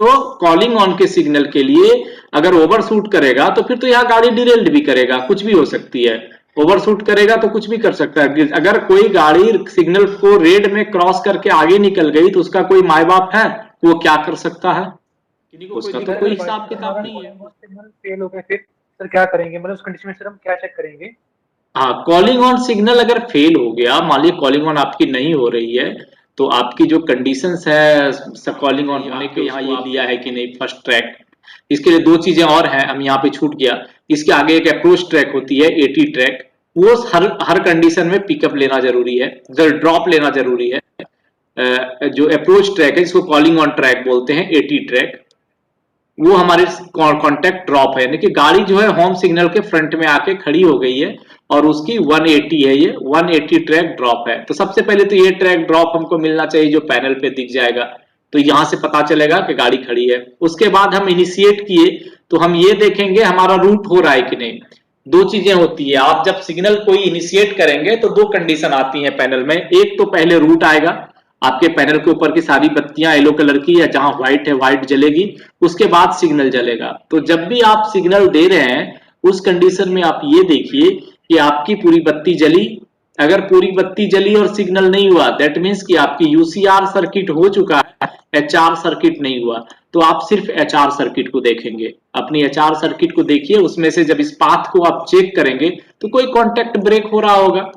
तो calling on के signal के लिए अगर ओवरशूट करेगा तो फिर तो यहाँ गाड़ी डिरेल्ड भी करेगा, कुछ भी हो सकती है। ओवरशूट करेगा तो कुछ भी कर सकता है। अगर कोई गाड़ी सिग्नल को रेड में क्रॉस करके आगे निकल गई तो उसका कोई माई बाप है, वो क्या कर सकता है? उसका तो कोई हिसाब किताब नहीं है। सिग्नल फेल हो गए फिर सर क्या करेंगे, मतलब उस कंडीशन में सर हम क्या चेक करेंगे? हाँ, कॉलिंग ऑन सिग्नल अगर फेल हो गया, मान लीजिए कॉलिंग ऑन आपकी नहीं हो रही है, तो आपकी जो कंडीशंस है कॉलिंग ऑन होने के, यहाँ ये लिया है कि नहीं फर्स्ट ट्रैक, इसके लिए दो चीजें और हैं, हम यहाँ पे छूट गया। इसके आगे एक अप्रोच ट्रैक होती है, एटी ट्रैक, वो हर कंडीशन में पिकअप लेना जरूरी है, ड्रॉप लेना जरूरी है। जो अप्रोच ट्रैक है जिसको कॉलिंग ऑन ट्रैक बोलते हैं, एटी ट्रैक, वो हमारे कॉन्टेक्ट ड्रॉप है, यानी कि गाड़ी जो है होम सिग्नल के फ्रंट में आके खड़ी हो गई है और उसकी 180 है, ये 180 ट्रैक ड्रॉप है। तो सबसे पहले तो ये ट्रैक ड्रॉप हमको मिलना चाहिए जो पैनल पे दिख जाएगा, तो यहां से पता चलेगा कि गाड़ी खड़ी है। उसके बाद हम इनिशिएट किए तो हम ये देखेंगे हमारा रूट हो रहा है कि नहीं। दो चीजें होती है, आप जब सिग्नल कोई इनिशिएट करेंगे तो दो कंडीशन आती है पैनल में। एक तो पहले रूट आएगा, आपके पैनल के ऊपर की सारी बत्तियां येलो कलर की, या जहां व्हाइट है व्हाइट जलेगी, उसके बाद सिग्नल जलेगा। तो जब भी आप सिग्नल दे रहे हैं उस कंडीशन में आप ये देखिए कि आपकी पूरी बत्ती जली। अगर पूरी बत्ती जली और सिग्नल नहीं हुआ, दैट मीन्स कि आपकी यूसीआर सर्किट हो चुका है, एचआर सर्किट नहीं हुआ। तो आप सिर्फ एचआर सर्किट को देखेंगे, अपनी एचआर सर्किट को देखिए, उसमें से जब इस पाथ को आप चेक करेंगे तो कोई कॉन्टेक्ट ब्रेक हो रहा होगा,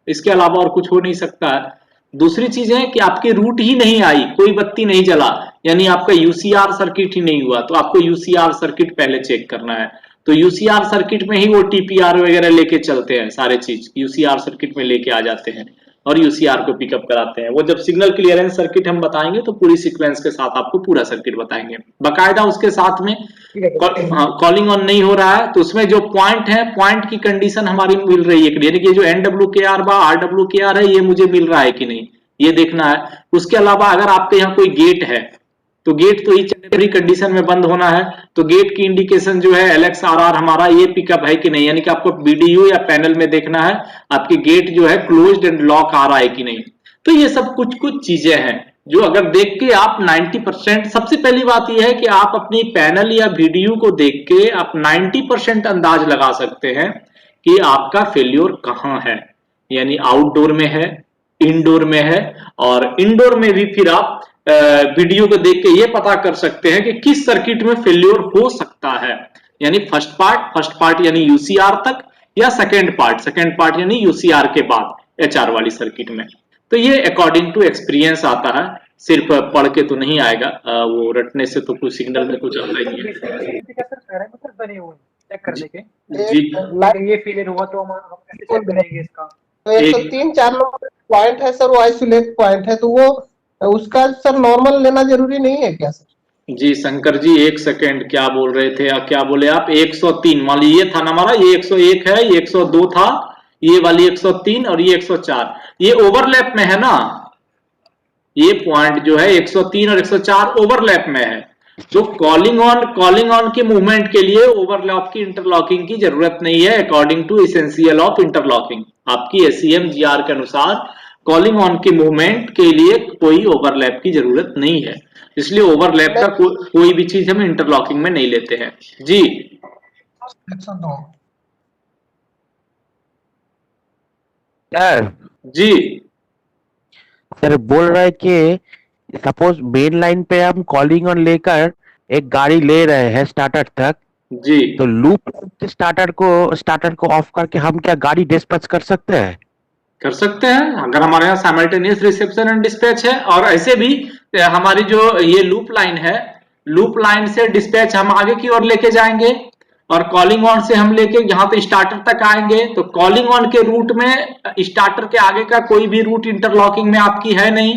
इसके अलावा और कुछ हो नहीं सकता है। दूसरी चीज है कि आपकी रूट ही नहीं आई, कोई बत्ती नहीं जला, यानी आपका यूसीआर सर्किट ही नहीं हुआ, तो आपको यूसीआर सर्किट पहले चेक करना है। तो यूसीआर सर्किट में ही वो टीपीआर वगैरह लेके चलते हैं, सारे चीज यूसीआर सर्किट में लेके आ जाते हैं और यूसीआर को पिकअप कराते हैं। वो जब सिग्नल क्लियरेंस सर्किट हम बताएंगे तो पूरी सीक्वेंस के साथ आपको पूरा सर्किट बताएंगे बकायदा। उसके साथ में कॉलिंग ऑन नहीं हो रहा है तो उसमें जो पॉइंट है, पॉइंट की कंडीशन हमारी मिल रही है कि नहीं, यानी कि जो NWKR बा RWKR है ये मुझे मिल रहा है कि नहीं, ये देखना है। उसके अलावा अगर आपके यहाँ कोई गेट है तो गेट तो ईच एंड एवरी कंडीशन में बंद होना है, तो गेट की इंडिकेशन जो है LXRR हमारा ये पिकअप है कि नहीं, यानी कि आपको BDU या पैनल में देखना है आपकी गेट जो है क्लोज्ड एंड लॉक आ रहा है कि नहीं। तो ये सब कुछ कुछ चीजें हैं जो अगर देख के आप 90%, सबसे पहली बात यह है कि आप अपनी पैनल या VDU को देख के आप 90% अंदाज लगा सकते हैं कि आपका फेल्योर कहाँ है, यानी आउटडोर में है, इनडोर में है, और इनडोर में भी फिर आप वीडियो को देख के ये पता कर सकते हैं कि किस सर्किट में फेल्योर हो सकता है, यानी फर्स्ट पार्ट यानी यूसीआर तक, या सेकेंड पार्ट यानी यूसीआर के बाद एचआर वाली सर्किट में। तो ये अकॉर्डिंग टू एक्सपीरियंस आता है, सिर्फ पढ़ के तो नहीं आएगा, वो रटने से तो कुछ सिग्नल में कुछ आता ही है। बने हुए चेक करने के जी, ये फेलियर हुआ तो हम कैसे चेक करेंगे इसका? तो 103-4 नंबर पॉइंट है सर, वो आइसोलेट पॉइंट है, तो वो उसका सर नॉर्मल लेना जरूरी नहीं है क्या सर? जी शंकर जी, एक सेकेंड, क्या बोल रहे थे, क्या बोले आप? 103 मान लीजिए ये था ना हमारा, ये 101 है, ये 102 था, ये वाली 103 और ये 104, ये ओवरलैप में है ना, ये पॉइंट जो है 103 और 104 ओवरलैप में है। तो कॉलिंग ऑन के मूवमेंट के लिए ओवरलैप की इंटरलॉकिंग की जरूरत नहीं है, according to essential of interlocking. आपकी SCM GR के अनुसार कॉलिंग ऑन के मूवमेंट के लिए कोई ओवरलैप की जरूरत नहीं है, इसलिए ओवरलैप का कोई भी चीज हम इंटरलॉकिंग में नहीं लेते हैं। जी 102 जी सर बोल रहा है कि सपोज मेन लाइन पे हम कॉलिंग ऑन लेकर एक गाड़ी ले रहे हैं स्टार्टर तक, जी, तो लूप स्टार्टर को ऑफ करके हम क्या गाड़ी डिस्पैच कर सकते हैं? कर सकते हैं अगर हमारे यहाँ साइमल्टेनियस रिसेप्शन एंड डिस्पैच है। और ऐसे भी हमारी जो ये लूप लाइन है, लूप लाइन से डिस्पैच हम आगे की ओर लेके जाएंगे और कॉलिंग ऑन से हम लेके यहाँ पे स्टार्टर तक आएंगे। तो कॉलिंग ऑन के रूट में स्टार्टर के आगे का कोई भी रूट इंटरलॉकिंग में आपकी है नहीं,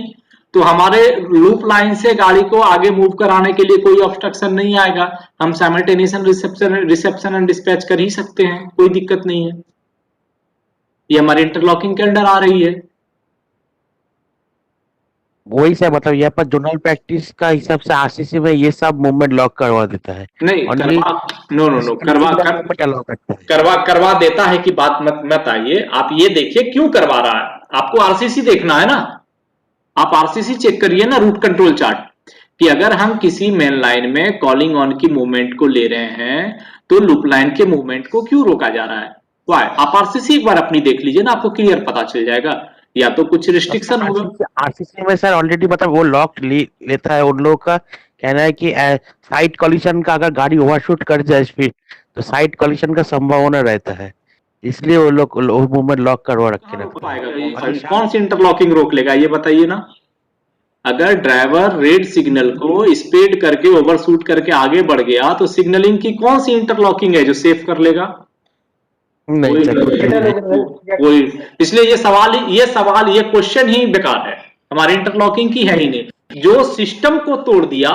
तो हमारे लूप लाइन से गाड़ी को आगे मूव कराने के लिए कोई ऑब्स्ट्रक्शन नहीं आएगा, हम साइमल्टेनियस रिसेप्शन एंड डिस्पैच कर ही सकते हैं, कोई दिक्कत नहीं है, ये हमारे इंटरलॉकिंग के अंडर आ रही है। वही से मतलब यहाँ पर जनरल प्रैक्टिस का हिसाब से RCC में ये सब मूवमेंट लॉक करवा देता है? नहीं करवा देता है कि बात मत आइए, आप ये देखिए क्यों करवा रहा है। आपको RCC देखना है ना, आप RCC चेक करिए ना, रूट कंट्रोल चार्ट। कि अगर हम किसी मेन लाइन में कॉलिंग ऑन की मूवमेंट को ले रहे हैं तो लूप लाइन के मूवमेंट को क्यों रोका जा रहा है, वाई? आप आरसीसी एक बार अपनी देख लीजिए ना, आपको क्लियर पता चल जाएगा। या तो कुछ रिस्ट्रिक्शन होगा। आरसीसी में सर ऑलरेडी मतलब वो लॉक लेता है। उन लोगों का कहना है कि साइड कॉलिशन का अगर गाड़ी ओवरशूट कर जाए स्पीड तो साइड कॉलिशन का संभावना रहता है, इसलिए वो लोग मूवमेंट लॉक करवा रखे रहते हैं। कौन सी इंटरलॉकिंग रोक लेगा ये बताइए ना। अगर ड्राइवर रेड सिग्नल को स्पीड करके ओवरशूट करके आगे बढ़ गया तो सिग्नलिंग की कौन सी इंटरलॉकिंग है जो सेव कर लेगा? नहीं सर, कोई। इसलिए ये क्वेश्चन ही बेकार है, हमारी इंटरलॉकिंग की है ही नहीं। जो सिस्टम को तोड़ दिया,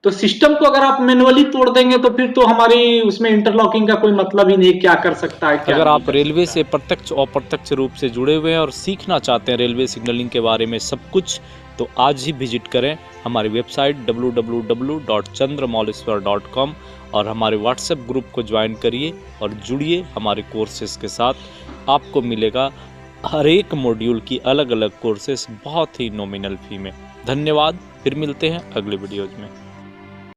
तो सिस्टम को अगर आप मैनुअली तोड़ देंगे तो फिर तो हमारी उसमें इंटरलॉकिंग का कोई मतलब ही नहीं, क्या कर सकता है क्या। अगर आप रेलवे से प्रत्यक्ष और अप्रत्यक्ष रूप से जुड़े हुए हैं और सीखना चाहते हैं रेलवे सिग्नलिंग के बारे में सब कुछ, तो आज ही विजिट करें हमारी वेबसाइट www.chandramouleswar.com और हमारे व्हाट्सएप ग्रुप को ज्वाइन करिए और जुड़िए हमारे कोर्सेज के साथ। आपको मिलेगा हर एक मॉड्यूल की अलग अलग कोर्सेज बहुत ही नॉमिनल फी में। धन्यवाद, फिर मिलते हैं अगले वीडियोज में।